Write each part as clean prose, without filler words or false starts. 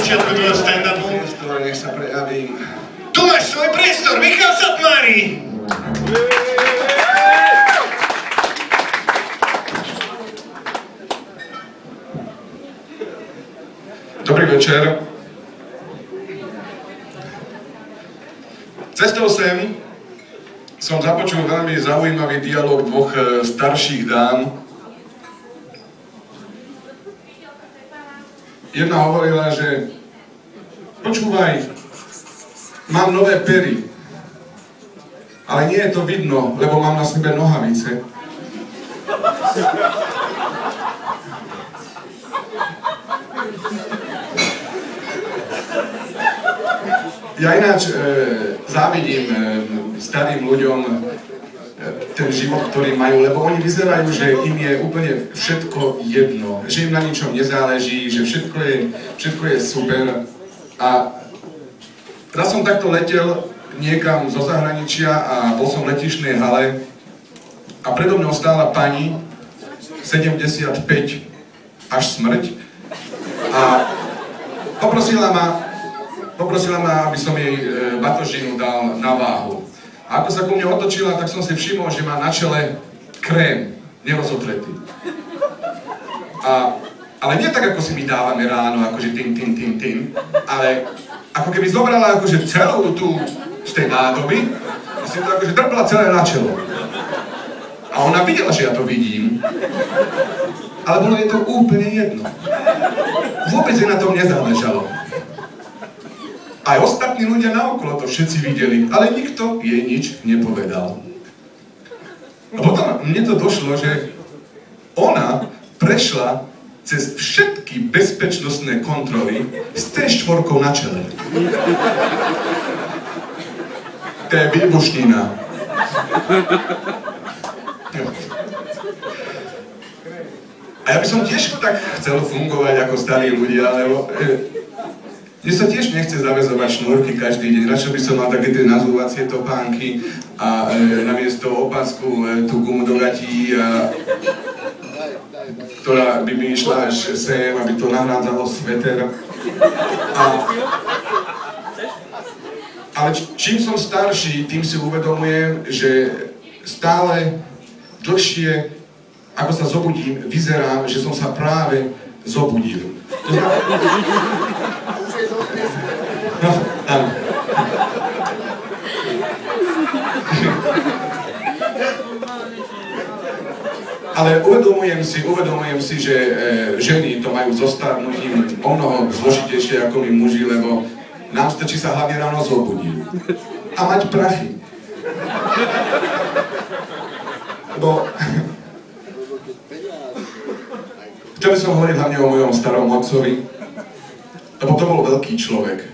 začiatku tvojho stand-upu. Nech sa prejavím. Tu máš svoj priestor, Michal Satmári! Dobrý večer. Cestou sem som započul veľmi zaujímavý dialog dvoch starších dám. Jedna hovorila, že počúvaj, mám nové pery, ale nie je to vidno, lebo mám na sebe nohavice. Ja ináč závidím starým ľuďom ten život, ktorý majú, lebo oni vyzerajú, že im je úplne všetko jedno, že im na ničom nezáleží, že všetko je super. A raz som takto letel niekam zo zahraničia a bol som v letišnej hale a predo mnou stála pani 75 až smrť a poprosila ma, aby som jej batožinu dal na váhu. A ako sa ku mne otočila, tak som si všimol, že má na čele krém, nerozotretý. Ale nie tak, ako si my dávame ráno, akože tým, ale ako keby zobrala akože celú tú z tej nádoby a si to akože drpla celé na čelo. A ona videla, že ja to vidím, ale bolo jej to úplne jedno. Vôbec jej na tom nezáležalo. Aj ostatní ľudia naokolo to všetci videli, ale nikto jej nič nepovedal. A potom mne to došlo, že ona prešla cez všetky bezpečnostné kontroly s T4 na čele. To je výbušnina. A ja by som tiež tak chcel fungovať ako starí ľudia, lebo mne sa tiež nechce zaväzovať šnúrky každý deň, radšej by som mal také tie nazúvacie topánky a namiesto opasku tú gumu do gatí, ktorá by mi išla až sem, aby to nahrádzalo sveter. Ale čím som starší, tým si uvedomujem, že stále dlhšie, ako sa zobudím, vyzerám, že som sa práve zobudil. To no, áno. Ale uvedomujem si, že ženy to majú so starnutím o mnoho zložitejšie ako my muži, lebo nám stačí sa hlavne ráno zobudiť a mať prachy. Lebo chcel by som hovoriť hlavne o mojom starom otcovi, lebo to bol veľký človek,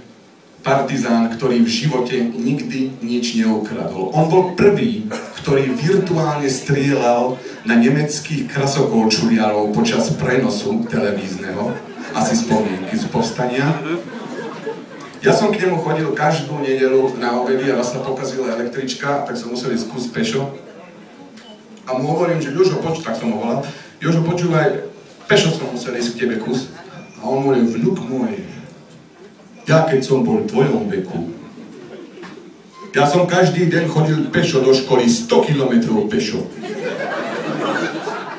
partizán, ktorý v živote nikdy nič neukradol. On bol prvý, ktorý virtuálne strieľal na nemeckých krasokolčuriarov počas prenosu televízneho, asi spomienky z povstania. Ja som k nemu chodil každú nedeľu na obedy a raz sa pokazila električka, tak som musel ísť kus pešo. A mu hovorím, že Jožo, tak som ho volal, Jožo, počúvaj, pešo som musel ísť k tebe kus. A on hovorí, vnuk môj, ja keď som bol v tvojom veku, ja som každý deň chodil pešo do školy, 100 kilometrov pešo.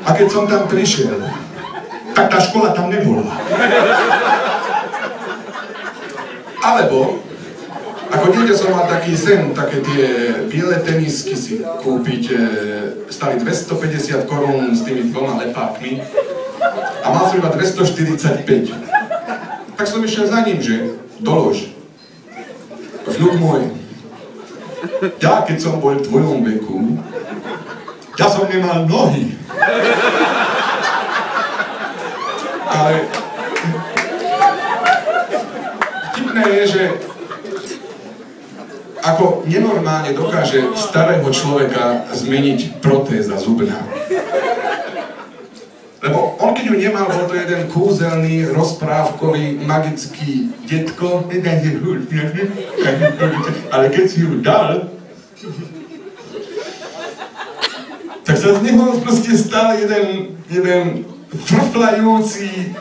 A keď som tam prišiel, tak tá škola tam nebola. Alebo, ako dieťa som mal taký sen, také tie biele tenisky si kúpiť, stali 250 korún s tými dvoma lepákmi a mal som iba 245. Tak som išiel za ním, že dolož. Vnuk môj, ja keď som bol v tvojom veku, ja som nemal nohy. Ale vtipné je, že ako nenormálne dokáže starého človeka zmeniť protéza zubná. Lebo on, keď ju nemal, bol to jeden kúzelný, rozprávkový, magický detko, ale keď si ju dal, tak sa z neho proste stal jeden frflajúci,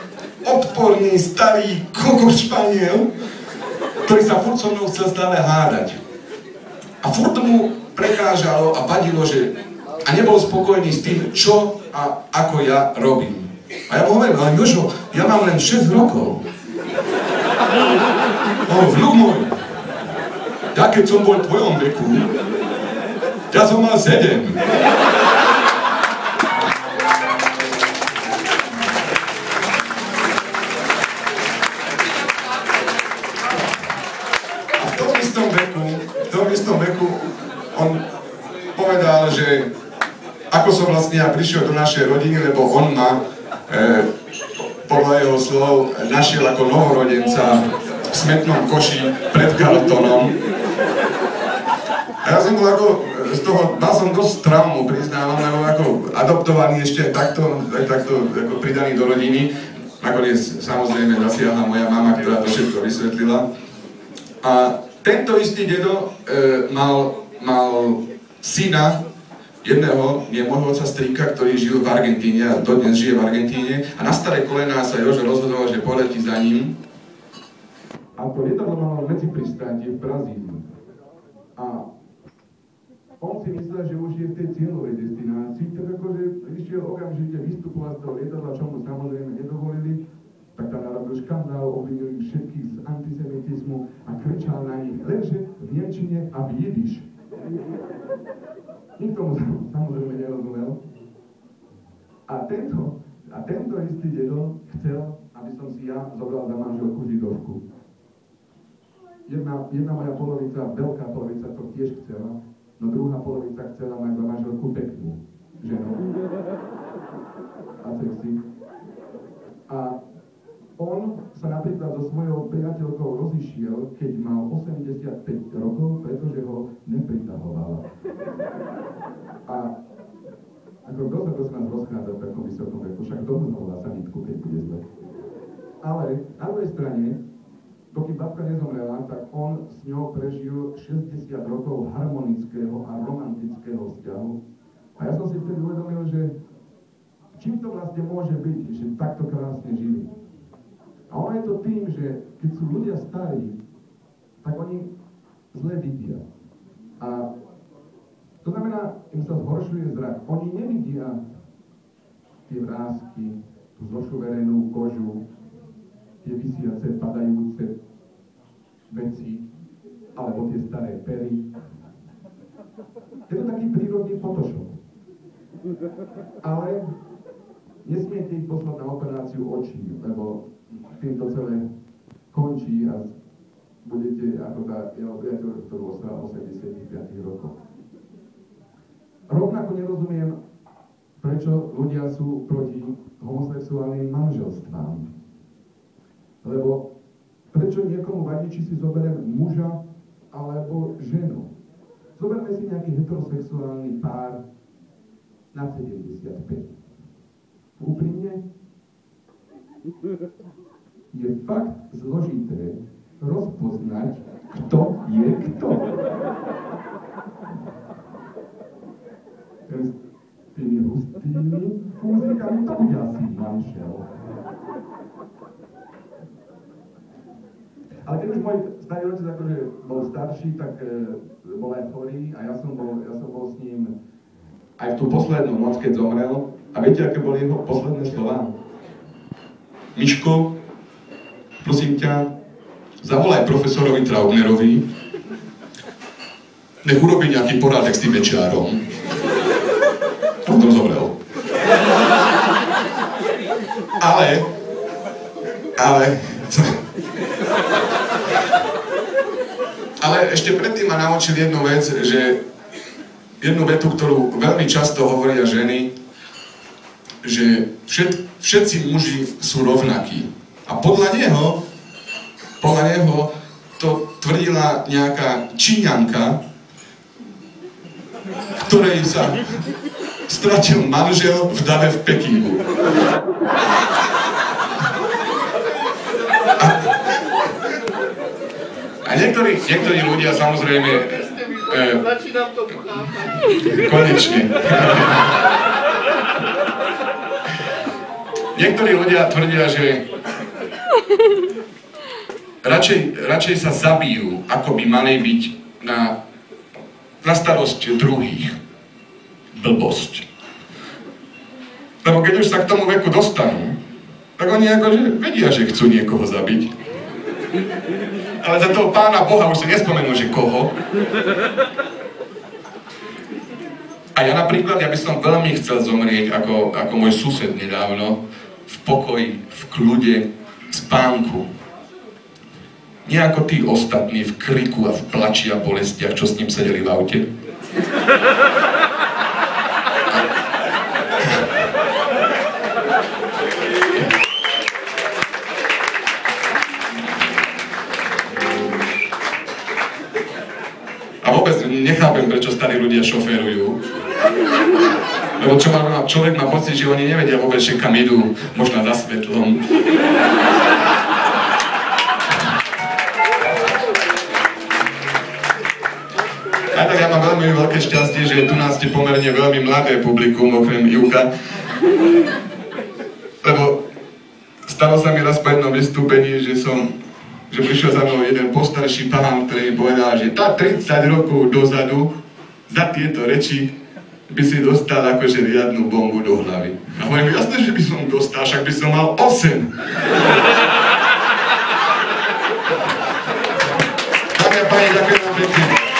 odporný, starý kokos španiel, ktorý sa furt so mnou chcel stále hádať. A furt mu prekážalo a vadilo, že a nebol spokojný s tým, čo a ako ja robím. A ja mu hovorím, ale Jožo, ja mám len 6 rokov. Vnuk môj, ja keď som bol v tvojom veku, ja som mal 7. A v tom istom veku on povedal, že ako som vlastne ja prišiel do našej rodiny, lebo on ma podľa jeho slov našiel ako novorodenca v smetnom koši pred kartónom. A ja som bol ako, z toho, mal som dosť traumu, priznávam, lebo ako adoptovaný ešte takto ako pridaný do rodiny. Nakoniec samozrejme zasiahla moja mama, ktorá to všetko vysvetlila. A tento istý dedo mal syna, jedného, nie môjho otca strýka, ktorý žil v Argentíne a dodnes žije v Argentíne. A na staré kolená sa Jožo rozhodoval, že poletí za ním. A to lietadlo malo medzi pristátie v Brazílii. A on si myslel, že už je v tej cieľovej destinácii, tak akože išiel okamžite vystupovať z toho lietadla, čo mu samozrejme nedovolili, tak tam narobil škandál, obvinili všetkých z antisemitizmu a kričal na nich, lenže v nemčine a v jidiš. Nikto mu samozrejme nerozumel. A tento istý dedo chcel, aby som si ja zobral za manželku židovku. Jedna moja polovica, veľká polovica to tiež chcela, no druhá polovica chcela mať za manželku peknú ženu. A sexy. A on sa napríklad so svojou priateľkou rozišiel, keď mal 85 rokov, pretože ho nepritahovala. A ako kto sa prosím nás rozchádza v takom vysokom veku, však kto mu zavolá sanitku, keď bude zle. Ale na druhej strane, dokým babka nezomrela, tak on s ňou prežil 60 rokov harmonického a romantického vzťahu. A ja som si vtedy uvedomil, že čím to vlastne môže byť, že takto krásne žili. A ono je to tým, že keď sú ľudia starí, tak oni zle vidia. A to znamená, im sa zhoršuje zrak. Oni nevidia tie vrásky, tú zošuverenú kožu, tie visiace, padajúce veci, alebo tie staré pery. Je to taký prírodný Photoshop. Ale nesmiete ich poslať na operáciu očí, lebo týmto celé končí a budete ako tá jeho priateľ, ktorú ostal 85 rokov. Rovnako nerozumiem, prečo ľudia sú proti homosexuálnym manželstvám. Lebo prečo niekomu vadí, či si zoberiem muža alebo ženu. Zoberme si nejaký heterosexuálny pár na 75. Úprimne, je fakt zložité rozpoznať, kto je kto. S tými hustými fúzikami to bude asi manžel. Ale keď už môj starý otec akože bol starší, tak bol aj chorý a ja som bol s ním aj v tú poslednú noc, keď zomrel. A viete, aké boli jeho posledné slová? Miško, prosím ťa, zavolaj profesorovi Traubnerovi, nech urobí nejaký porádek s tým Mečiarom. A potom zomrel. Ale ešte predtým ma naučil jednu vec, že jednu vetu, ktorú veľmi často hovoria ženy, že všetci muži sú rovnakí. A podľa neho to tvrdila nejaká Číňanka, ktorej sa stratil manžel v dave v Pekingu. A niektorí ľudia samozrejme... Začínam to chápať. Konečne. Niektorí ľudia tvrdia, že Radšej sa zabijú, ako by mali byť na starosť druhých. Blbosť. Lebo keď už sa k tomu veku dostanú, tak oni akože vedia, že chcú niekoho zabiť. Ale za toho Pána Boha už si nespomenú, že koho. A ja napríklad, ja by som veľmi chcel zomrieť ako môj sused nedávno, v pokoji, v kľude, v spánku. Nie ako tí ostatní v kriku a v plači a bolestiach, čo s ním sedeli v aute. A vôbec nechápem, prečo starí ľudia šoférujú. Lebo človek má pocit, že oni nevedia vôbec, že kam idú, možno za svetlom. Aj tak ja mám veľmi veľké šťastie, že tu nás ste pomerne veľmi mladé publikum, okrem Ivka. Lebo stalo sa mi raz po jednom vystúpení, že prišiel za mnou jeden postarší pán, ktorý mi povedal, že tá 30 rokov dozadu za tieto reči by si dostal akože riadnu bombu do hlavy. A hovorím, jasné, že by som dostal, však by som mal 8. Dámy a páni, ďakujem vám pekne.